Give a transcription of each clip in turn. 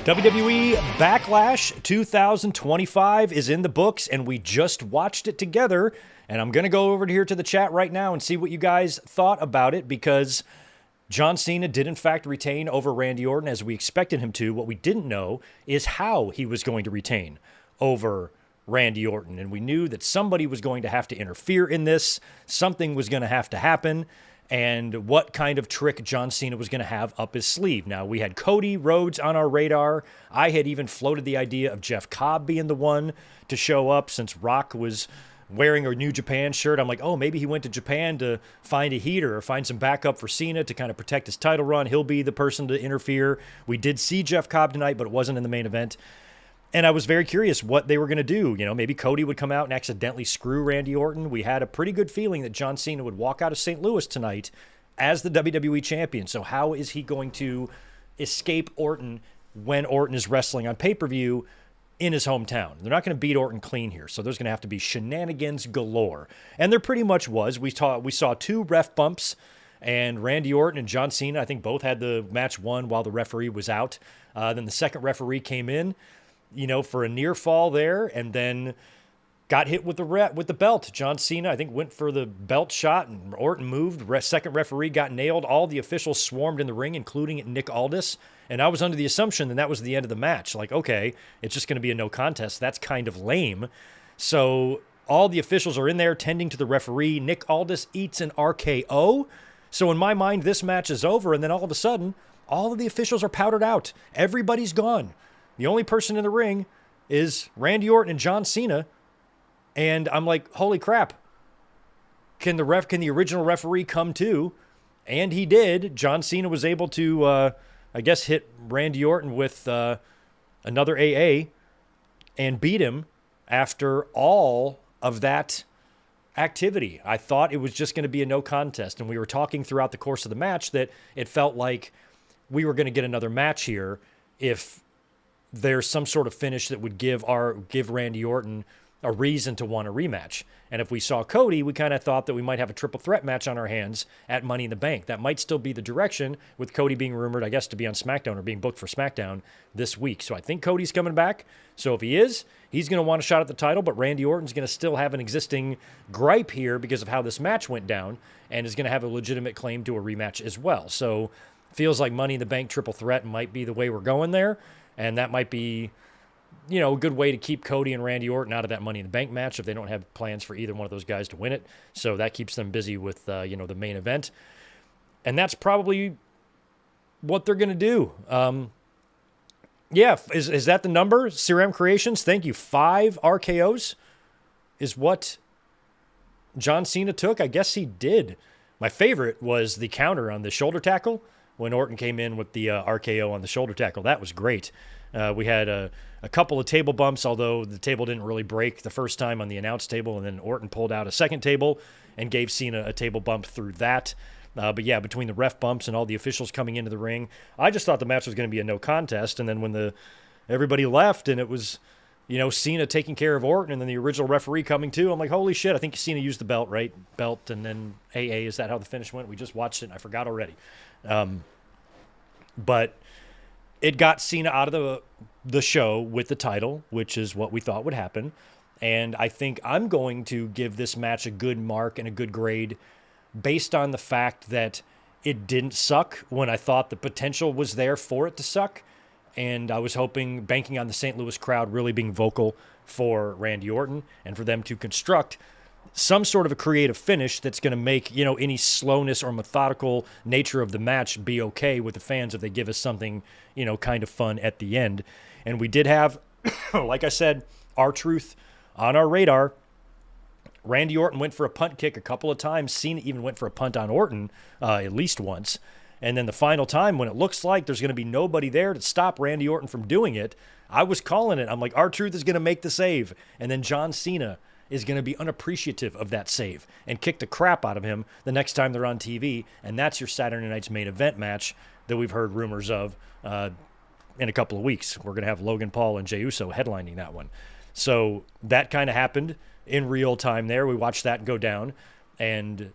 WWE Backlash 2025 is in the books, and we just watched it together. And I'm going to go over here to the chat right now and see what you guys thought about it, because John Cena did, in fact, retain over Randy Orton as we expected him to. What we didn't know is how he was going to retain over Randy Orton. And we knew that somebody was going to have to interfere in this. Something was going to have to happen. And what kind of trick John Cena was going to have up his sleeve. Now, we had Cody Rhodes on our radar. I had even floated the idea of Jeff Cobb being the one to show up, since Rock was wearing a New Japan shirt. I'm like, oh, maybe he went to Japan to find a heater or find some backup for Cena to kind of protect his title run. He'll be the person to interfere. We did see Jeff Cobb tonight, but it wasn't in the main event. And I was very curious what they were going to do. You know, maybe Cody would come out and accidentally screw Randy Orton. We had a pretty good feeling that John Cena would walk out of St. Louis tonight as the WWE champion. So how is he going to escape Orton when Orton is wrestling on pay-per-view in his hometown? They're not going to beat Orton clean here. So there's going to have to be shenanigans galore. And there pretty much was. We saw two ref bumps, and Randy Orton and John Cena, I think, both had the match won while the referee was out. Then the second referee came in, you know, for a near fall there, and then got hit with the belt. John Cena, I think, went for the belt shot, and Orton moved. Second referee got nailed. All the officials swarmed in the ring, including Nick Aldis. And I was under the assumption that was the end of the match. Like, okay, it's just going to be a no contest. That's kind of lame. So all the officials are in there tending to the referee. Nick Aldis eats an RKO. So in my mind, this match is over. And then all of a sudden, all of the officials are powdered out. Everybody's gone. The only person in the ring is Randy Orton and John Cena. And I'm like, holy crap. Can the original referee come too? And he did. John Cena was able to, I guess, hit Randy Orton with another AA and beat him after all of that activity. I thought it was just going to be a no contest. And we were talking throughout the course of the match that it felt like we were going to get another match here if there's some sort of finish that would give Randy Orton a reason to want a rematch. And if we saw Cody, we kind of thought that we might have a triple threat match on our hands at Money in the Bank. That might still be the direction, with Cody being rumored, I guess, to be on SmackDown or being booked for SmackDown this week. So I think Cody's coming back. So if he is, he's going to want a shot at the title, but Randy Orton's going to still have an existing gripe here because of how this match went down, and is going to have a legitimate claim to a rematch as well. So feels like Money in the Bank triple threat might be the way we're going there. And that might be, you know, a good way to keep Cody and Randy Orton out of that Money in the Bank match if they don't have plans for either one of those guys to win it. So that keeps them busy with, the main event. And that's probably what they're going to do. Is that the number? CRM Creations, thank you. 5 RKOs is what John Cena took. I guess he did. My favorite was the counter on the shoulder tackle when Orton came in with the RKO on the shoulder tackle. That was great. We had a couple of table bumps, although the table didn't really break the first time on the announce table, and then Orton pulled out a second table and gave Cena a table bump through that. But yeah, between the ref bumps and all the officials coming into the ring, I just thought the match was going to be a no contest. And then when everybody left and it was, Cena taking care of Orton and then the original referee coming too, I'm like, holy shit, I think Cena used the belt, right? Belt and then AA. Is that how the finish went? We just watched it and I forgot already. But it got Cena out of the show with the title, which is what we thought would happen. And I think I'm going to give this match a good mark and a good grade based on the fact that it didn't suck when I thought the potential was there for it to suck. And I was banking on the St. Louis crowd really being vocal for Randy Orton and for them to construct some sort of a creative finish that's going to make, any slowness or methodical nature of the match be okay with the fans if they give us something, kind of fun at the end. And we did have, like I said, R-Truth on our radar. Randy Orton went for a punt kick a couple of times. Cena even went for a punt on Orton at least once. And then the final time, when it looks like there's going to be nobody there to stop Randy Orton from doing it, I was calling it. I'm like, R-Truth is going to make the save. And then John Cena is going to be unappreciative of that save and kick the crap out of him the next time they're on TV. And that's your Saturday night's main event match that we've heard rumors of in a couple of weeks. We're going to have Logan Paul and Jey Uso headlining that one. So that kind of happened in real time there. We watched that go down, and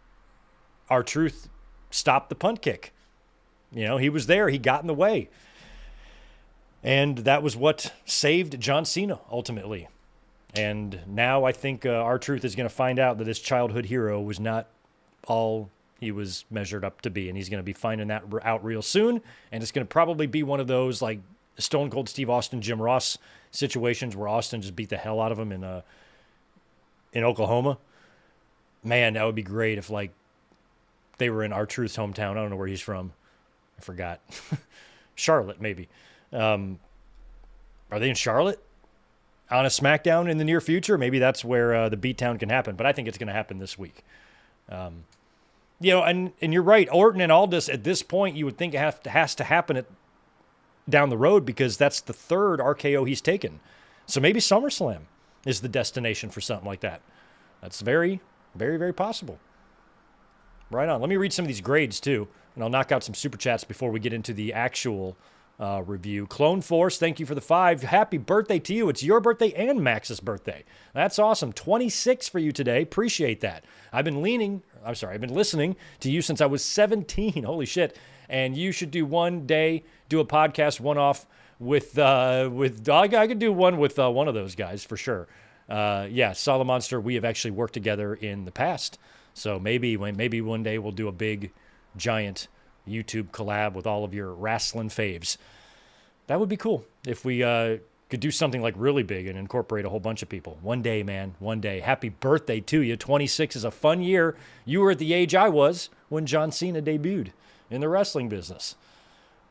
R-Truth stopped the punt kick. He was there. He got in the way. And that was what saved John Cena ultimately. And now I think R-Truth is going to find out that his childhood hero was not all he was measured up to be. And he's going to be finding that out real soon. And it's going to probably be one of those like Stone Cold Steve Austin, Jim Ross situations where Austin just beat the hell out of him in Oklahoma. Man, that would be great if like they were in R-Truth's hometown. I don't know where he's from. I forgot. Charlotte, maybe. Are they in Charlotte? On a SmackDown in the near future? Maybe that's where the beatdown can happen. But I think it's going to happen this week. And you're right. Orton and Aldis, at this point, you would think it has to happen down the road because that's the third RKO he's taken. So maybe SummerSlam is the destination for something like that. That's very, very, very possible. Right on. Let me read some of these grades, too. And I'll knock out some super chats before we get into the actual review. Clone Force, thank you for the 5. Happy birthday to you. It's your birthday and Max's birthday. That's awesome. 26 for you today. Appreciate that. I've been listening to you since I was 17. Holy shit. And you should do one day, do a podcast one-off with I could do one with one of those guys for sure. Solid Monster, we have actually worked together in the past. So maybe one day we'll do a big, giant YouTube collab with all of your wrestling faves. That would be cool if we could do something like really big and incorporate a whole bunch of people. One day, man, one day. Happy birthday to you. 26 is a fun year. You were at the age I was when John Cena debuted in the wrestling business,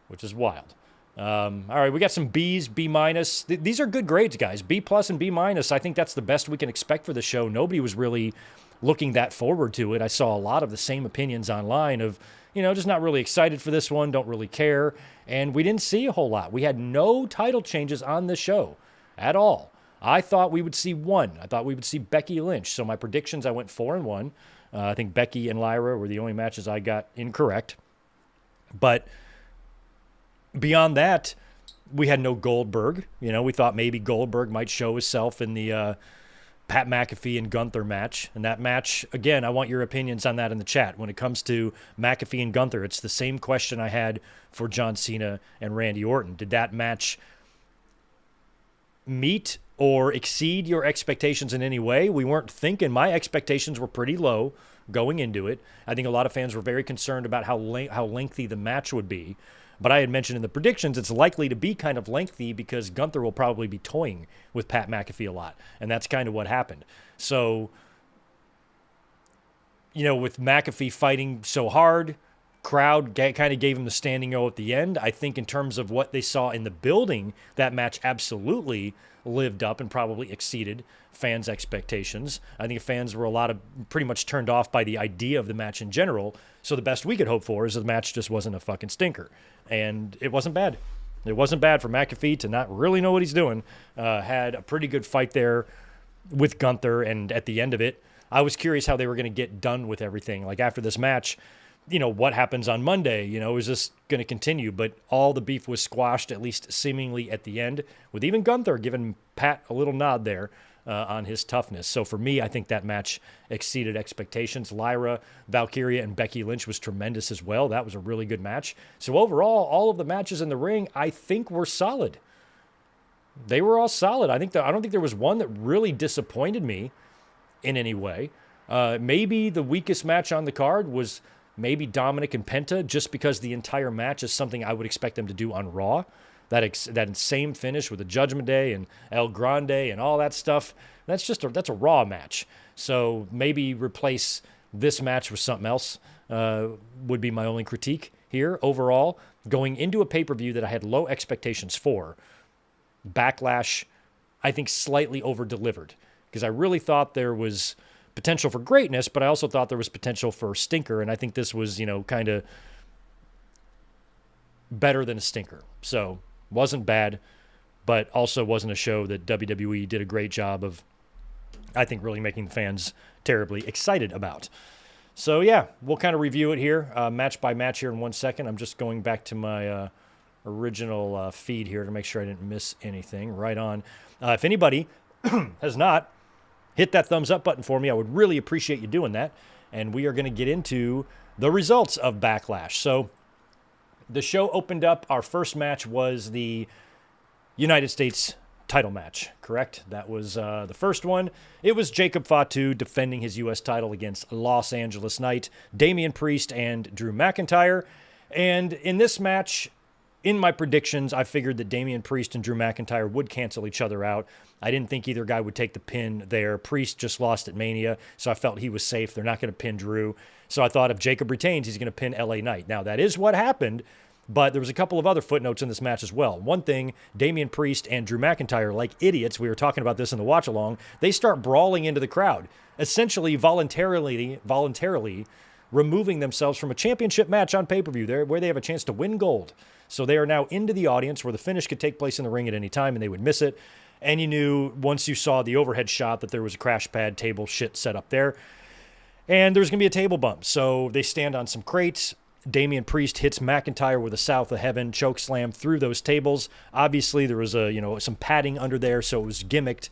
which is wild. All right, we got some B's, B minus. These are good grades, guys. B plus and B minus. I think that's the best we can expect for the show. Nobody was really looking that forward to it. I saw a lot of the same opinions online of, just not really excited for this one, don't really care. And we didn't see a whole lot. We had no title changes on the show at all. I thought we would see one. I thought we would see Becky Lynch. So my predictions, I went 4-1. I think Becky and Lyra were the only matches I got incorrect. But beyond that, we had no Goldberg. We thought maybe Goldberg might show himself in the Pat McAfee and Gunther match. And that match, again, I want your opinions on that in the chat. When it comes to McAfee and Gunther, it's the same question I had for John Cena and Randy Orton. Did that match meet or exceed your expectations in any way? We weren't thinking. My expectations were pretty low going into it. I think a lot of fans were very concerned about how lengthy the match would be. But I had mentioned in the predictions it's likely to be kind of lengthy because Gunther will probably be toying with Pat McAfee a lot. And that's kind of what happened. So, with McAfee fighting so hard, crowd kind of gave him the standing O at the end. I think in terms of what they saw in the building, that match absolutely lived up and probably exceeded fans' expectations. I think fans were pretty much turned off by the idea of the match in general. So the best we could hope for is the match just wasn't a fucking stinker. And it wasn't bad. It wasn't bad for McAfee to not really know what he's doing. Had a pretty good fight there with Gunther. And at the end of it, I was curious how they were going to get done with everything. Like after this match, what happens on Monday? Is this going to continue? But all the beef was squashed, at least seemingly at the end, with even Gunther giving Pat a little nod there on his toughness. So for me, I think that match exceeded expectations. Lyra, Valkyria, and Becky Lynch was tremendous as well. That was a really good match. So overall, all of the matches in the ring, I think were solid. They were all solid. I don't think there was one that really disappointed me in any way. Maybe the weakest match on the card was maybe Dominic and Penta, just because the entire match is something I would expect them to do on Raw. That same finish with the Judgment Day and El Grande and all that stuff, that's a Raw match. So maybe replace this match with something else would be my only critique here. Overall, going into a pay-per-view that I had low expectations for, Backlash, I think slightly over-delivered, because I really thought there was potential for greatness, but I also thought there was potential for stinker, and I think this was, kind of better than a stinker. So wasn't bad, but also wasn't a show that WWE did a great job of, I think, really making fans terribly excited about. So yeah, we'll kind of review it here, match by match here in 1 second. I'm just going back to my original feed here to make sure I didn't miss anything. Right on. If anybody has not, hit that thumbs up button for me. I would really appreciate you doing that. And we are going to get into the results of Backlash. So the show opened up. Our first match was the United States title match, correct? That was the first one. It was Jacob Fatu defending his U.S. title against Los Angeles Knight, Damian Priest, and Drew McIntyre. And in this match, in my predictions, I figured that Damian Priest and Drew McIntyre would cancel each other out. I didn't think either guy would take the pin there. Priest just lost at Mania, so I felt he was safe. They're not going to pin Drew. So I thought if Jacob retains, he's going to pin LA Knight. Now, that is what happened, but there was a couple of other footnotes in this match as well. One thing, Damian Priest and Drew McIntyre, like idiots, we were talking about this in the watch-along, they start brawling into the crowd, essentially voluntarily removing themselves from a championship match on pay-per-view there where they have a chance to win gold. So they are now into the audience where the finish could take place in the ring at any time and they would miss it. And you knew once you saw the overhead shot that there was a crash pad table shit set up there. And there's going to be a table bump. So they stand on some crates. Damian Priest hits McIntyre with a South of Heaven choke slam through those tables. Obviously, there was some padding under there, so it was gimmicked.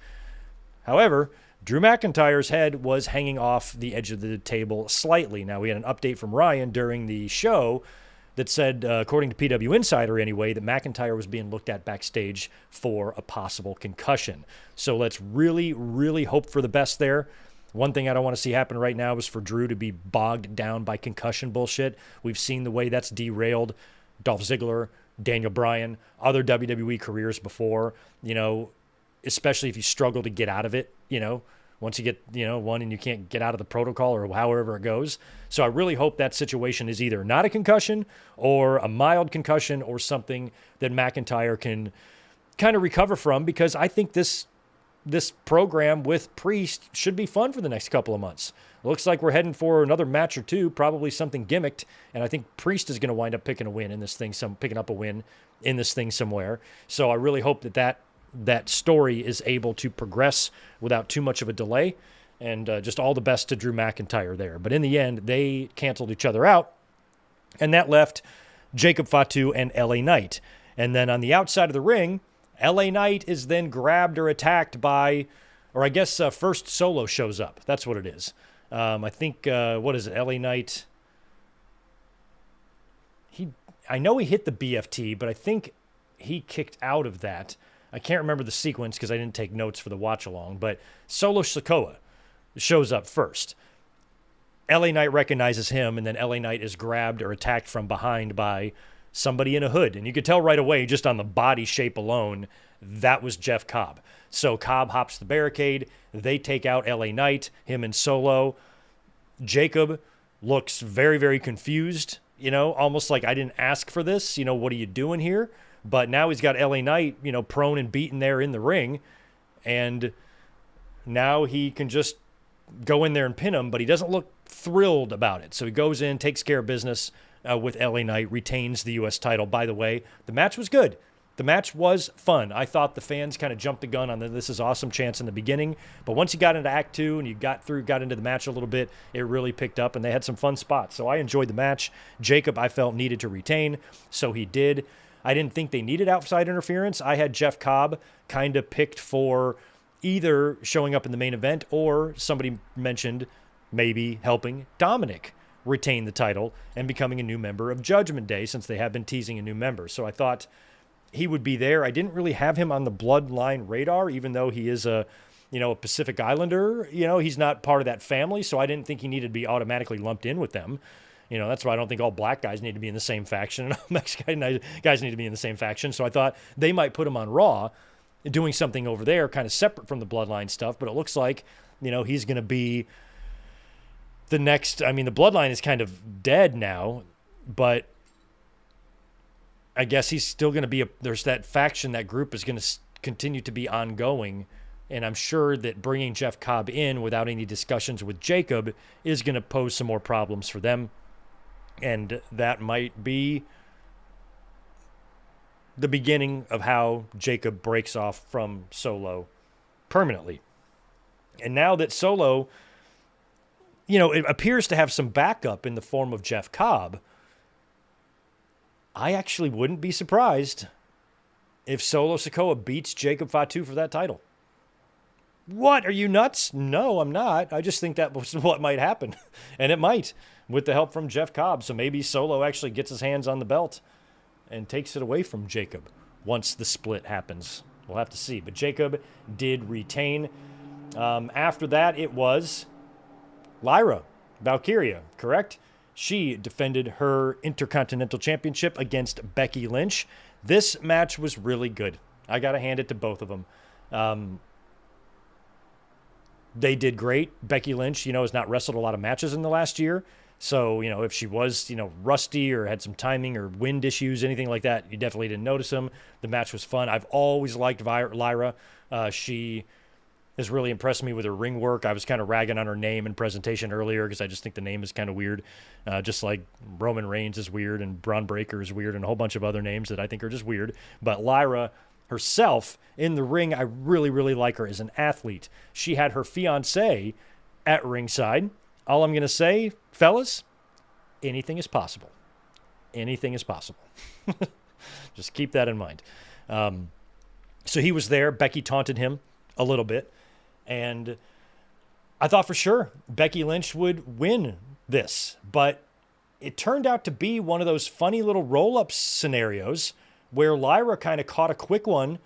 However, Drew McIntyre's head was hanging off the edge of the table slightly. Now, we had an update from Ryan during the show that said, according to PW Insider anyway, that McIntyre was being looked at backstage for a possible concussion. So let's really, really hope for the best there. One thing I don't want to see happen right now is for Drew to be bogged down by concussion bullshit. We've seen the way that's derailed Dolph Ziggler, Daniel Bryan, other WWE careers before, especially if you struggle to get out of it, once you get, one and you can't get out of the protocol or however it goes. So I really hope that situation is either not a concussion or a mild concussion or something that McIntyre can kind of recover from, because I think this program with Priest should be fun for the next couple of months. Looks like we're heading for another match or two, probably something gimmicked, and I think Priest is going to wind up picking up a win in this thing somewhere. So I really hope that story is able to progress without too much of a delay, and just all the best to Drew McIntyre there. But in the end, they canceled each other out, and that left Jacob Fatu and LA Knight. And then on the outside of the ring, LA Knight is then grabbed or attacked by, or I guess first Solo shows up. That's what it is. I think, what is it, LA Knight? I know he hit the BFT, but I think he kicked out of that. I can't remember the sequence because I didn't take notes for the watch-along, but Solo Sikoa shows up first. LA Knight recognizes him, and then LA Knight is grabbed or attacked from behind by somebody in a hood. And you could tell right away, just on the body shape alone, that was Jeff Cobb. So Cobb hops the barricade. They take out LA Knight, him and Solo. Jacob looks very, very confused, almost like I didn't ask for this. What are you doing here? But now he's got LA Knight, prone and beaten there in the ring. And now he can just go in there and pin him, but he doesn't look thrilled about it. So he goes in, takes care of business with LA Knight, retains the U.S. title. By the way, the match was good. The match was fun. I thought the fans kind of jumped the gun on the "this is awesome" chance in the beginning, but once you got into Act 2 and you got into the match a little bit, it really picked up, and they had some fun spots. So I enjoyed the match. Jacob, I felt, needed to retain, so he did. I didn't think they needed outside interference. I had Jeff Cobb kind of picked for either showing up in the main event or somebody mentioned maybe helping Dominic retain the title and becoming a new member of Judgment Day, since they have been teasing a new member. So I thought he would be there. I didn't really have him on the Bloodline radar, even though he is a Pacific Islander. He's not part of that family, so I didn't think he needed to be automatically lumped in with them. That's why I don't think all black guys need to be in the same faction and all Mexican guys need to be in the same faction. So I thought they might put him on Raw, doing something over there kind of separate from the Bloodline stuff. But it looks like, he's going to be the next. The Bloodline is kind of dead now, but I guess he's still going to be there's that faction, that group is going to continue to be ongoing. And I'm sure that bringing Jeff Cobb in without any discussions with Jacob is going to pose some more problems for them. And that might be the beginning of how Jacob breaks off from Solo permanently. And now that Solo, it appears to have some backup in the form of Jeff Cobb, I actually wouldn't be surprised if Solo Sikoa beats Jacob Fatu for that title. What? Are you nuts? No, I'm not. I just think that was what might happen. And it might, with the help from Jeff Cobb. So maybe Solo actually gets his hands on the belt and takes it away from Jacob. once the split happens. We'll have to see. But Jacob did retain. After that, it was Lyra Valkyria, correct? She defended her Intercontinental Championship against Becky Lynch. This match was really good. I got to hand it to both of them. They did great. Becky Lynch, has not wrestled a lot of matches in the last year. So, if she was, rusty or had some timing or wind issues, anything like that, you definitely didn't notice them. The match was fun. I've always liked Lyra. She has really impressed me with her ring work. I was kind of ragging on her name and presentation earlier because I just think the name is kind of weird. Just like Roman Reigns is weird and Braun Breaker is weird and a whole bunch of other names that I think are just weird. But Lyra herself in the ring, I really, really like her as an athlete. She had her fiance at ringside. All I'm going to say, fellas, anything is possible. Anything is possible. Just keep that in mind. So he was there. Becky taunted him a little bit. And I thought for sure Becky Lynch would win this. But it turned out to be one of those funny little roll-up scenarios where Lyra kind of caught a quick one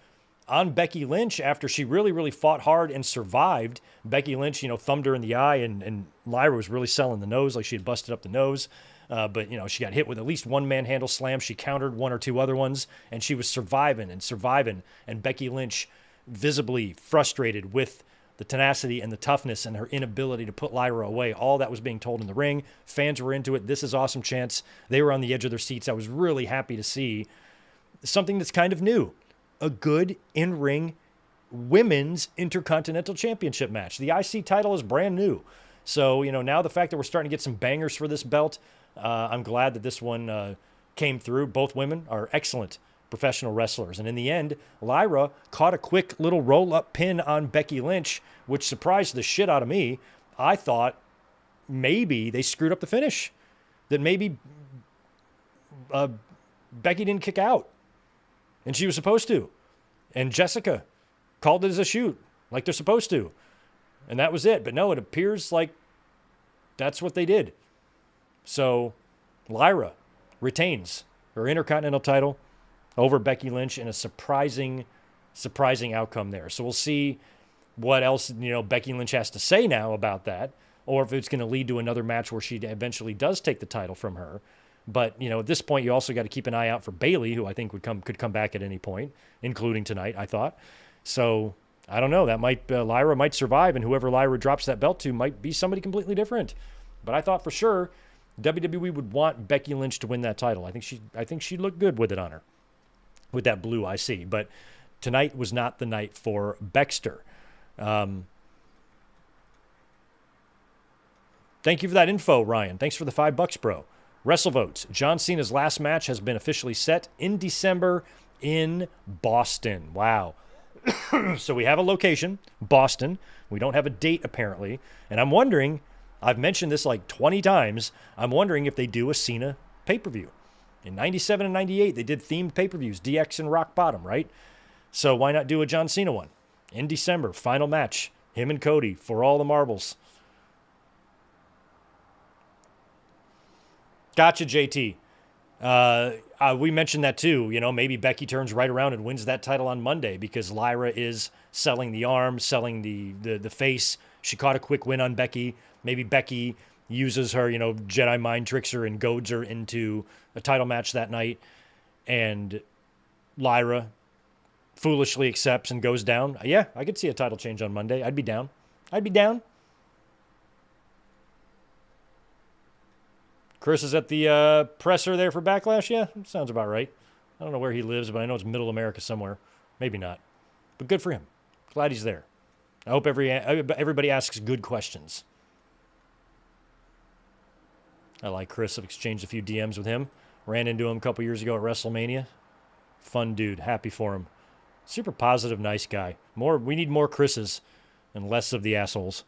on Becky Lynch after she really, really fought hard and survived. Becky Lynch, thumbed her in the eye, and Lyra was really selling the nose, like she had busted up the nose. But, she got hit with at least one manhandle slam. She countered one or two other ones, and she was surviving. And Becky Lynch, visibly frustrated with the tenacity and the toughness and her inability to put Lyra away. All that was being told in the ring. Fans were into it. This is awesome chance. They were on the edge of their seats. I was really happy to see something that's kind of new. A good in-ring women's Intercontinental Championship match. The IC title is brand new. So, now the fact that we're starting to get some bangers for this belt, I'm glad that this one came through. Both women are excellent professional wrestlers. And in the end, Lyra caught a quick little roll-up pin on Becky Lynch, which surprised the shit out of me. I thought maybe they screwed up the finish. That maybe Becky didn't kick out. And she was supposed to. And Jessica called it as a shoot, like they're supposed to. And that was it. But no, it appears like that's what they did. So Lyra retains her Intercontinental title over Becky Lynch in a surprising outcome there. So we'll see what else, Becky Lynch has to say now about that, or if it's going to lead to another match where she eventually does take the title from her. But, at this point, you also got to keep an eye out for Bayley, who I think could come back at any point, including tonight, I thought. So, I don't know. That might Lyra might survive, and whoever Lyra drops that belt to might be somebody completely different. But I thought for sure WWE would want Becky Lynch to win that title. I think she looked good with it on her, with that blue IC. But tonight was not the night for Baxter. Thank you for that info, Ryan. Thanks for the $5, bro. WrestleVotes. John Cena's last match has been officially set in December in Boston. Wow. So we have a location, Boston. We don't have a date, apparently. And I'm wondering, I've mentioned this like 20 times, I'm wondering if they do a Cena pay-per-view. In 97 and 98, they did themed pay-per-views, DX and Rock Bottom, right? So why not do a John Cena one? In December, final match, him and Cody for all the marbles. Gotcha, JT. We mentioned that too. Maybe Becky turns right around and wins that title on Monday because Lyra is selling the arm, selling the face. She caught a quick win on Becky. Maybe Becky uses her, Jedi mind tricks her and goads her into a title match that night. And Lyra foolishly accepts and goes down. Yeah, I could see a title change on Monday. I'd be down. Chris is at the presser there for Backlash. Yeah, sounds about right. I don't know where he lives, but I know it's middle America somewhere. Maybe not. But good for him. Glad he's there. I hope everybody asks good questions. I like Chris. I've exchanged a few DMs with him. Ran into him a couple years ago at WrestleMania. Fun dude. Happy for him. Super positive, nice guy. We need more Chris's and less of the assholes.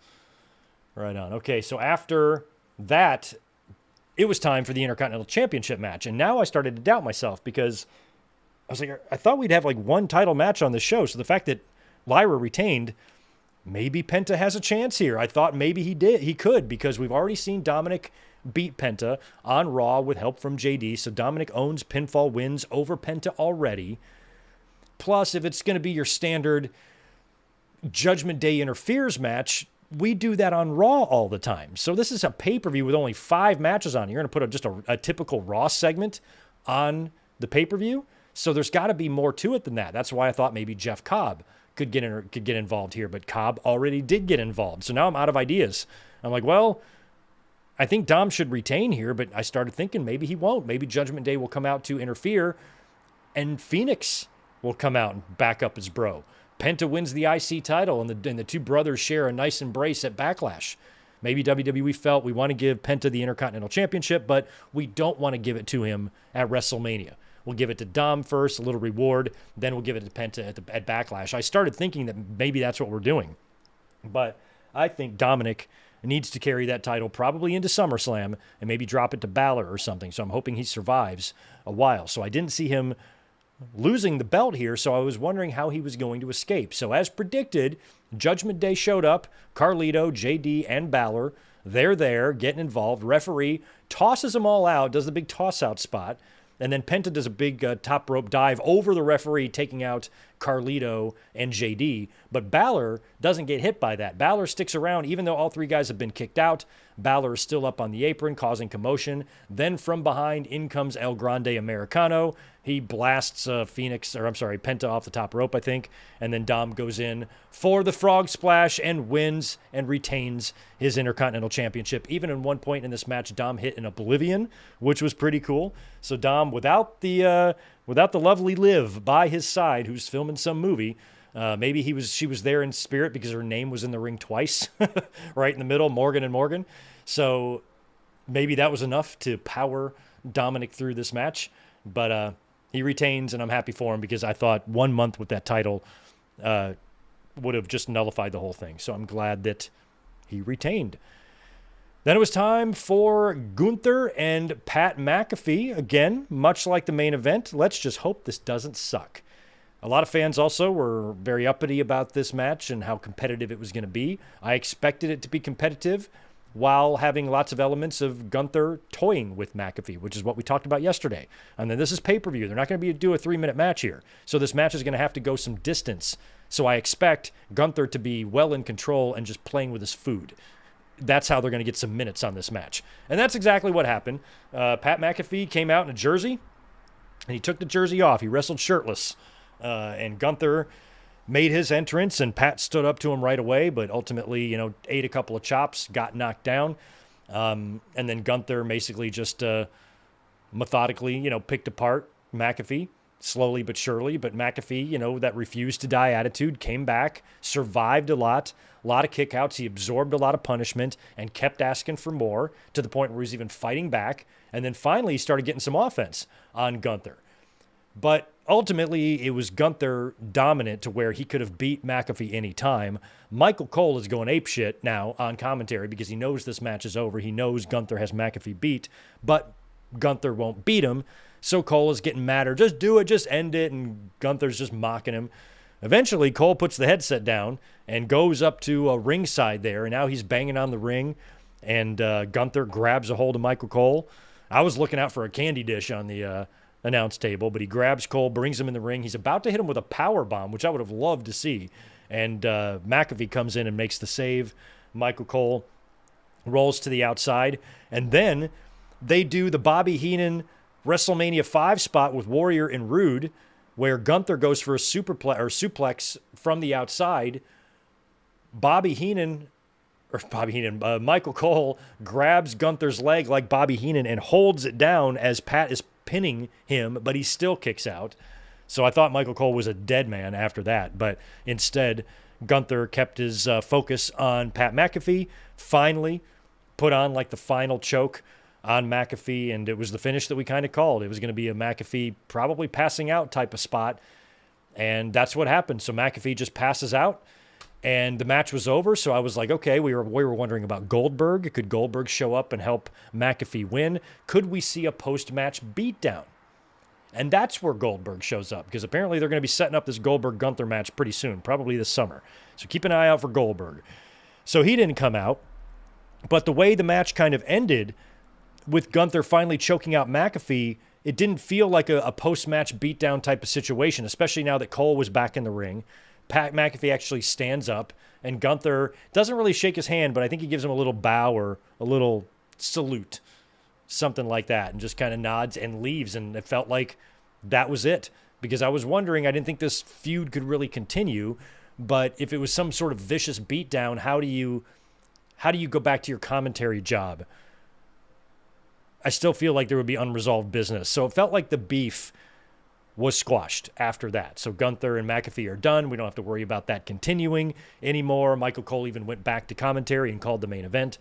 Right on. Okay, so after that, it was time for the Intercontinental Championship match. And now I started to doubt myself because I was like, I thought we'd have like one title match on this show. So the fact that Lyra retained, maybe Penta has a chance here. I thought maybe he could because we've already seen Dominic beat Penta on Raw with help from JD. So Dominic owns pinfall wins over Penta already. Plus, if it's going to be your standard Judgment Day interferes match, we do that on Raw all the time. So this is a pay-per-view with only 5 matches on it. You're going to put a typical Raw segment on the pay-per-view. So there's got to be more to it than that. That's why I thought maybe Jeff Cobb could get involved here, but Cobb already did get involved. So now I'm out of ideas. I'm like, well, I think Dom should retain here, but I started thinking maybe he won't. Maybe Judgment Day will come out to interfere, and Phoenix will come out and back up his bro. Penta wins the IC title, and the two brothers share a nice embrace at Backlash. Maybe WWE felt we want to give Penta the Intercontinental Championship, but we don't want to give it to him at WrestleMania. We'll give it to Dom first, a little reward, then we'll give it to Penta at Backlash. I started thinking that maybe that's what we're doing. But I think Dominic needs to carry that title probably into SummerSlam and maybe drop it to Balor or something. So I'm hoping he survives a while. So I didn't see him losing the belt here, so I was wondering how he was going to escape. So as predicted, Judgment Day showed up. Carlito, JD, and Balor, they're there, getting involved. Referee tosses them all out, does the big toss-out spot, and then Penta does a big top rope dive over the referee, taking out Carlito and JD. But Balor doesn't get hit by that. Balor sticks around, even though all 3 guys have been kicked out. Balor is still up on the apron, causing commotion. Then from behind, in comes El Grande Americano. He blasts Penta off the top rope, I think. And then Dom goes in for the frog splash and wins and retains his Intercontinental Championship. Even at one point in this match, Dom hit an Oblivion, which was pretty cool. So Dom, without the lovely Liv by his side, who's filming some movie, maybe she was there in spirit because her name was in the ring twice, right in the middle, Morgan and Morgan. So maybe that was enough to power Dominic through this match. But he retains, and I'm happy for him because I thought 1 month with that title would have just nullified the whole thing. So I'm glad that he retained. Then it was time for Gunther and Pat McAfee. Again, much like the main event, let's just hope this doesn't suck. A lot of fans also were very uppity about this match and how competitive it was going to be. I expected it to be competitive while having lots of elements of Gunther toying with McAfee, which is what we talked about yesterday. And then this is pay-per-view. They're not going to do a 3-minute match here. So this match is going to have to go some distance. So I expect Gunther to be well in control and just playing with his food. That's how they're going to get some minutes on this match. And that's exactly what happened. Pat McAfee came out in a jersey, and he took the jersey off. He wrestled shirtless. And Gunther made his entrance, and Pat stood up to him right away, but ultimately, ate a couple of chops, got knocked down. And then Gunther basically just methodically, picked apart McAfee, slowly but surely. But McAfee, that refused to die attitude, came back, survived a lot of kickouts. He absorbed a lot of punishment and kept asking for more to the point where he's even fighting back. And then finally, he started getting some offense on Gunther. But ultimately, it was Gunther dominant to where he could have beat McAfee any time. Michael Cole is going apeshit now on commentary because he knows this match is over. He knows Gunther has McAfee beat, but Gunther won't beat him. So Cole is getting madder. Just do it. Just end it. And Gunther's just mocking him. Eventually, Cole puts the headset down and goes up to a ringside there. And now he's banging on the ring. And Gunther grabs a hold of Michael Cole. I was looking out for a candy dish on the announce table, but he grabs Cole, brings him in the ring. He's about to hit him with a power bomb, which I would have loved to see. And McAfee comes in and makes the save. Michael Cole rolls to the outside. And then they do the Bobby Heenan WrestleMania 5 spot with Warrior and Rude, where Gunther goes for a suplex from the outside. Michael Cole grabs Gunther's leg like Bobby Heenan and holds it down as Pat is pinning him, but he still kicks out. So I thought Michael Cole was a dead man after that, but instead Gunther kept his focus on Pat McAfee, finally put on like the final choke on McAfee, and it was the finish that we kind of called. It was going to be a McAfee probably passing out type of spot, and that's what happened. So McAfee just passes out, and the match was over. So I was like, okay, we were wondering about Goldberg. Could Goldberg show up and help McAfee win? Could we see a post-match beatdown? And that's where Goldberg shows up, because apparently they're going to be setting up this Goldberg-Gunther match pretty soon, probably this summer. So keep an eye out for Goldberg. So he didn't come out, but the way the match kind of ended with Gunther finally choking out McAfee, it didn't feel like a post-match beatdown type of situation, especially now that Cole was back in the ring. Pat McAfee actually stands up, and Gunther doesn't really shake his hand, but I think he gives him a little bow or a little salute, something like that, and just kind of nods and leaves. And it felt like that was it, because I was wondering, I didn't think this feud could really continue, but if it was some sort of vicious beatdown, how do you go back to your commentary job? I still feel like there would be unresolved business. So it felt like the beef was squashed after that. So Gunther and McAfee are done. We don't have to worry about that continuing anymore. Michael Cole even went back to commentary and called the main event.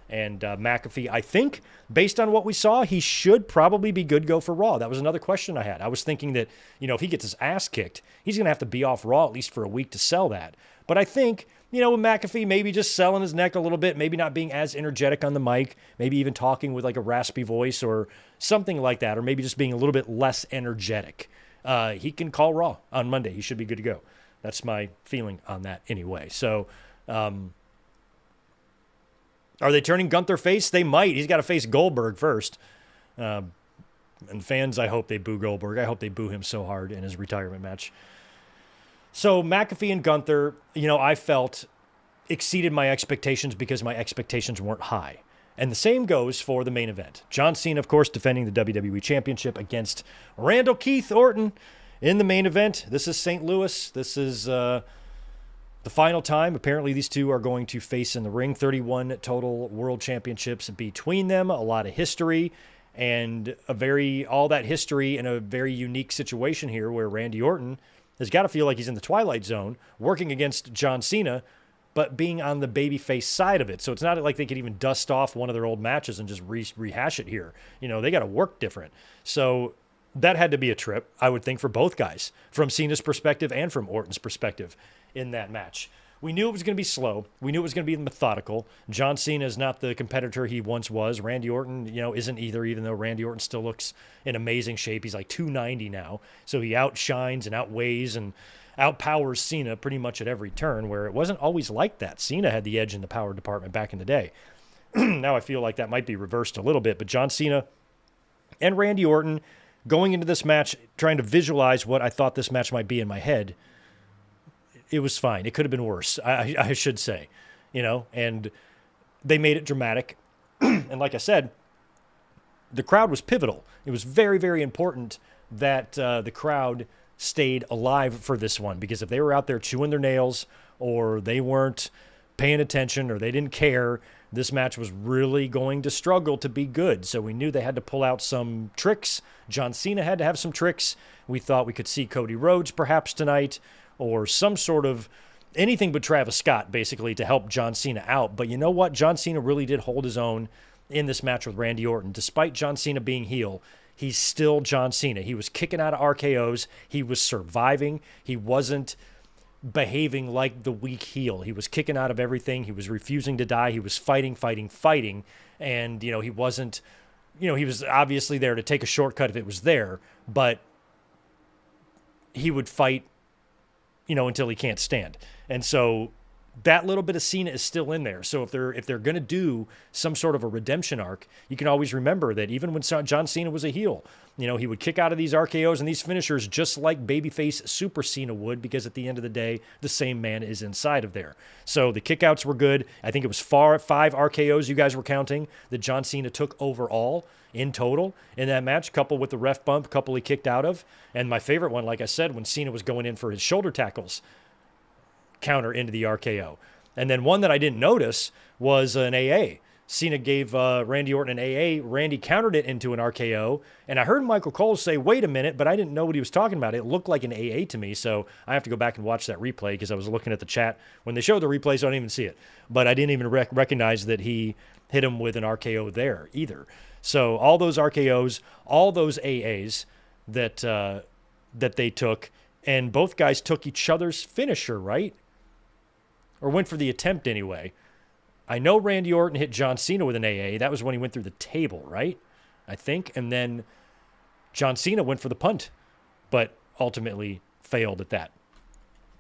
And McAfee, I think, based on what we saw, he should probably be good to go for Raw. That was another question I had. I was thinking that, if he gets his ass kicked, he's going to have to be off Raw at least for a week to sell that. But I think, with McAfee maybe just selling his neck a little bit, maybe not being as energetic on the mic, maybe even talking with like a raspy voice or something like that, or maybe just being a little bit less energetic. He can call Raw on Monday. He should be good to go. That's my feeling on that anyway. So, are they turning Gunther face? They might. He's got to face Goldberg first. And fans, I hope they boo Goldberg. I hope they boo him so hard in his retirement match. So McAfee and Gunther, I felt exceeded my expectations because my expectations weren't high. And the same goes for the main event. John Cena, of course, defending the WWE Championship against Randall Keith Orton in the main event. This is St. Louis. This is the final time. Apparently, these two are going to face in the ring. 31 total world championships between them. A lot of history and all that history in a very unique situation here where Randy Orton has got to feel like he's in the Twilight Zone working against John Cena, but being on the babyface side of it. So it's not like they could even dust off one of their old matches and just rehash it here. They got to work different. So that had to be a trip, I would think, for both guys, from Cena's perspective and from Orton's perspective in that match. We knew it was going to be slow. We knew it was going to be methodical. John Cena is not the competitor he once was. Randy Orton, isn't either, even though Randy Orton still looks in amazing shape. He's like 290 now. So he outshines and outweighs and outpowers Cena pretty much at every turn, where it wasn't always like that. Cena had the edge in the power department back in the day. Now I feel like that might be reversed a little bit. But John Cena and Randy Orton going into this match, trying to visualize what I thought this match might be in my head, it was fine. It could have been worse, I should say, and they made it dramatic. And like I said, the crowd was pivotal. It was very, very important that the crowd stayed alive for this one, because if they were out there chewing their nails or they weren't paying attention or they didn't care, this match was really going to struggle to be good. So we knew they had to pull out some tricks. John Cena had to have some tricks. We thought we could see Cody Rhodes perhaps tonight, or some sort of anything but Travis Scott, basically, to help John Cena out. But you know what? John Cena really did hold his own in this match with Randy Orton. Despite John Cena being heel, he's still John Cena. He was kicking out of RKOs. He was surviving. He wasn't behaving like the weak heel. He was kicking out of everything. He was refusing to die. He was fighting. And, he wasn't, he was obviously there to take a shortcut if it was there, but he would fight until he can't stand. And so that little bit of Cena is still in there. So if they're going to do some sort of a redemption arc, you can always remember that even when John Cena was a heel, he would kick out of these RKOs and these finishers just like babyface Super Cena would, because at the end of the day, the same man is inside of there. So the kickouts were good. I think it was 5 RKOs you guys were counting that John Cena took overall in total in that match, couple with the ref bump, couple he kicked out of. And my favorite one, like I said, when Cena was going in for his shoulder tackles counter into the RKO. And then one that I didn't notice was an AA. Cena gave Randy Orton an AA. Randy countered it into an RKO. And I heard Michael Cole say, wait a minute, but I didn't know what he was talking about. It looked like an AA to me, so I have to go back and watch that replay, because I was looking at the chat when they showed the replay, so I didn't even see it. But I didn't even recognize that he hit him with an RKO there either. So all those RKOs, all those AAs that they took, and both guys took each other's finisher, right? Or went for the attempt anyway. I know Randy Orton hit John Cena with an AA. That was when he went through the table, right? I think. And then John Cena went for the punt, but ultimately failed at that.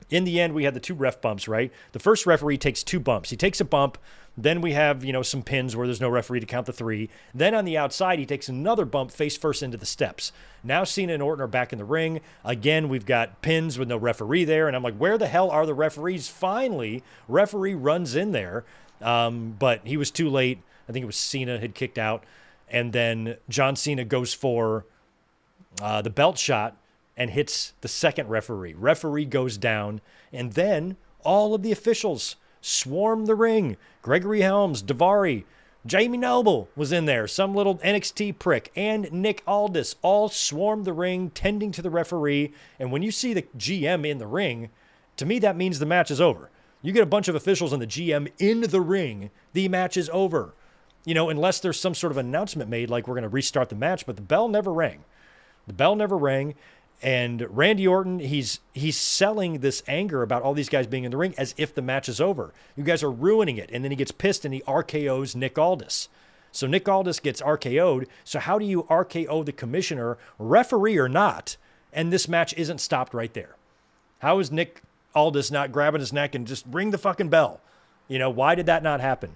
In the end, we had the 2 ref bumps, right? The first referee takes 2 bumps. He takes a bump. Then we have, some pins where there's no referee to count the 3. Then on the outside, he takes another bump face first into the steps. Now Cena and Orton are back in the ring. Again, we've got pins with no referee there. And I'm like, where the hell are the referees? Finally, referee runs in there. But he was too late. I think it was Cena had kicked out. And then John Cena goes for the belt shot and hits the second referee. Referee goes down, and then all of the officials swarm the ring. Gregory Helms, Daivari, Jamie Noble was in there, some little NXT prick, and Nick Aldis all swarmed the ring, tending to the referee. And when you see the GM in the ring, to me that means the match is over. You get a bunch of officials and the GM in the ring, the match is over. Unless there's some sort of announcement made like we're going to restart the match, but the bell never rang. The bell never rang. And Randy Orton, he's selling this anger about all these guys being in the ring as if the match is over. You guys are ruining it. And then he gets pissed and he RKO's Nick Aldis. So Nick Aldis gets RKO'd. So how do you RKO the commissioner, referee or not, and this match isn't stopped right there? How is Nick Aldis not grabbing his neck and just ring the fucking bell? Why did that not happen?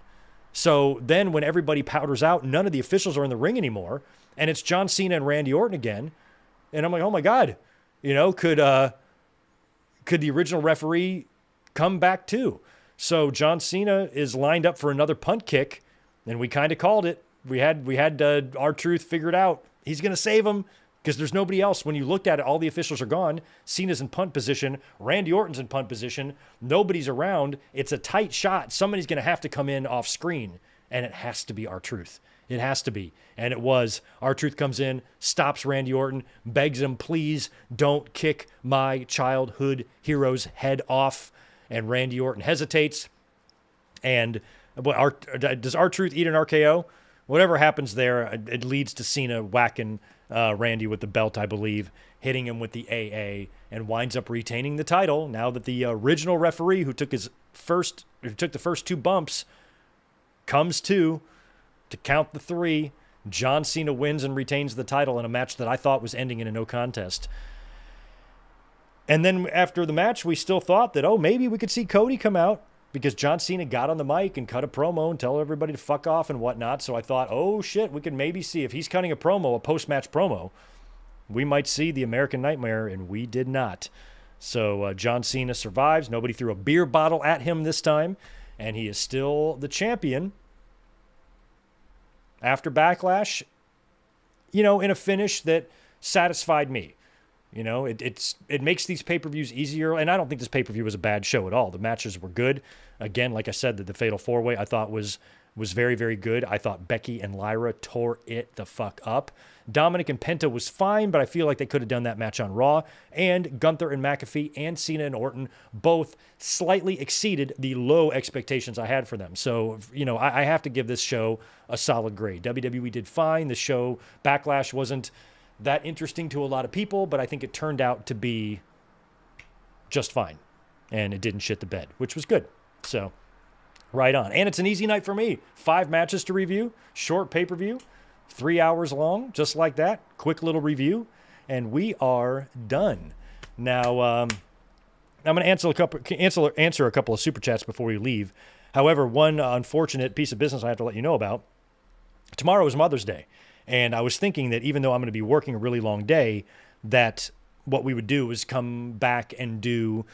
So then when everybody powders out, none of the officials are in the ring anymore. And it's John Cena and Randy Orton again. And I'm like, oh my God, could the original referee come back too? So John Cena is lined up for another punt kick, and we kind of called it. We had R-Truth figured out. He's going to save him because there's nobody else. When you looked at it, all the officials are gone. Cena's in punt position. Randy Orton's in punt position. Nobody's around. It's a tight shot. Somebody's going to have to come in off screen, and it has to be R-Truth. It has to be. And it was. R-Truth comes in, stops Randy Orton, begs him, please don't kick my childhood hero's head off. And Randy Orton hesitates. And does R-Truth eat an RKO? Whatever happens there, it leads to Cena whacking Randy with the belt, I believe, hitting him with the AA, and winds up retaining the title now that the original referee who took the first 2 bumps comes to count the 3. John Cena wins and retains the title in a match that I thought was ending in a no contest. And then after the match, we still thought that, maybe we could see Cody come out because John Cena got on the mic and cut a promo and tell everybody to fuck off and whatnot. So I thought, oh shit, we could maybe see if he's cutting a post-match promo, we might see the American Nightmare, and we did not. So John Cena survives. Nobody threw a beer bottle at him this time, and he is still the champion. After Backlash, in a finish that satisfied me. It makes these pay-per-views easier, and I don't think this pay-per-view was a bad show at all. The matches were good. Again, like I said, the Fatal 4-Way I thought was very, very good. I thought Becky and Lyra tore it the fuck up. Dominic and Penta was fine, but I feel like they could have done that match on Raw. And Gunther and McAfee and Cena and Orton both slightly exceeded the low expectations I had for them. So, I have to give this show a solid grade. WWE did fine. The show, Backlash, wasn't that interesting to a lot of people, but I think it turned out to be just fine. And it didn't shit the bed, which was good. So, right on. And it's an easy night for me. 5 matches to review, short pay-per-view, 3 hours long, just like that. Quick little review, and we are done. Now, I'm going to answer a couple of super chats before we leave. However, one unfortunate piece of business I have to let you know about. Tomorrow is Mother's Day, and I was thinking that even though I'm going to be working a really long day, that what we would do is come back and do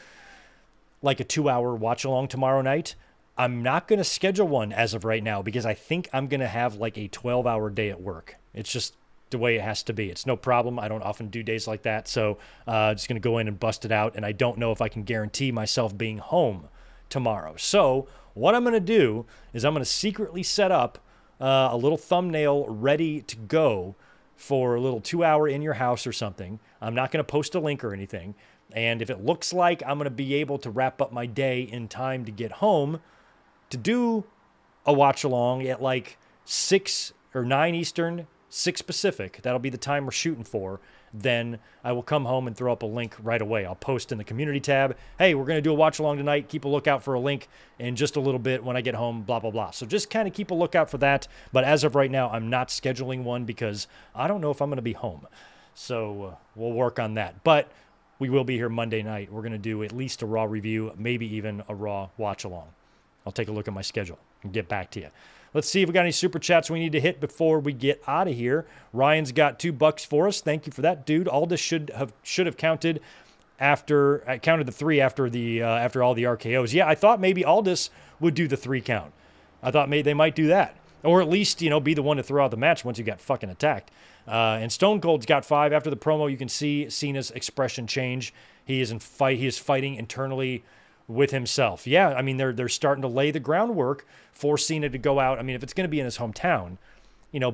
like a 2-hour watch-along tomorrow night. I'm not going to schedule one as of right now because I think I'm going to have like a 12-hour day at work. It's just the way it has to be. It's no problem. I don't often do days like that. So just going to go in and bust it out. And I don't know if I can guarantee myself being home tomorrow. So what I'm going to do is I'm going to secretly set up a little thumbnail ready to go for a little 2-hour in your house or something. I'm not going to post a link or anything. And if it looks like I'm going to be able to wrap up my day in time to get home, to do a watch along at like 6 or 9 Eastern, 6 Pacific, that'll be the time we're shooting for, then I will come home and throw up a link right away. I'll post in the community tab, hey, we're going to do a watch along tonight. Keep a lookout for a link in just a little bit when I get home, blah, blah, blah. So just kind of keep a lookout for that. But as of right now, I'm not scheduling one because I don't know if I'm going to be home. So we'll work on that. But we will be here Monday night. We're going to do at least a Raw review, maybe even a Raw watch-along. I'll take a look at my schedule and get back to you. Let's see if we got any super chats we need to hit before we get out of here. Ryan's got $2 for us. Thank you for that, dude. Aldous should have counted counted the 3 after all the RKOs. Yeah, I thought maybe Aldous would do the 3 count. I thought maybe they might do that, or at least be the one to throw out the match once you got fucking attacked. And Stone Cold's got 5 after the promo. You can see Cena's expression change. He is fighting internally with himself. Yeah, I mean, they're starting to lay the groundwork for Cena to go out. I mean, if it's going to be in his hometown,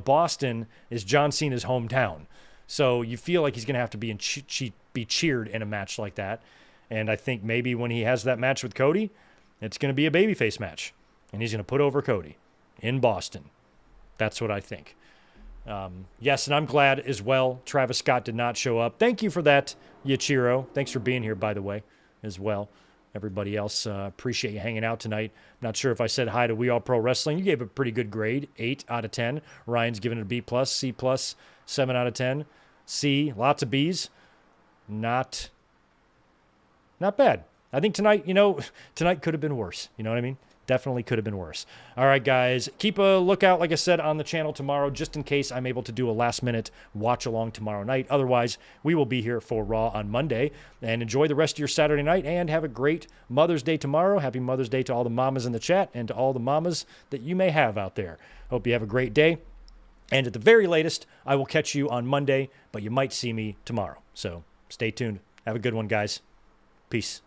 Boston is John Cena's hometown. So you feel like he's going to have to be cheered in a match like that. And I think maybe when he has that match with Cody, it's going to be a babyface match. And he's going to put over Cody in Boston. That's what I think. Yes, and I'm glad as well Travis Scott did not show up. Thank you for that, Yachiro. Thanks for being here, by the way, as well. Everybody else, appreciate you hanging out tonight. Not sure if I said hi to We All Pro Wrestling. You gave a pretty good grade, 8 out of 10. Ryan's giving it a B+, C+, 7 out of 10. C, lots of Bs. Not bad. I think tonight could have been worse. You know what I mean? Definitely could have been worse. All right, guys. Keep a lookout, like I said, on the channel tomorrow, just in case I'm able to do a last-minute watch-along tomorrow night. Otherwise, we will be here for Raw on Monday. And enjoy the rest of your Saturday night, and have a great Mother's Day tomorrow. Happy Mother's Day to all the mamas in the chat, and to all the mamas that you may have out there. Hope you have a great day. And at the very latest, I will catch you on Monday, but you might see me tomorrow. So stay tuned. Have a good one, guys. Peace.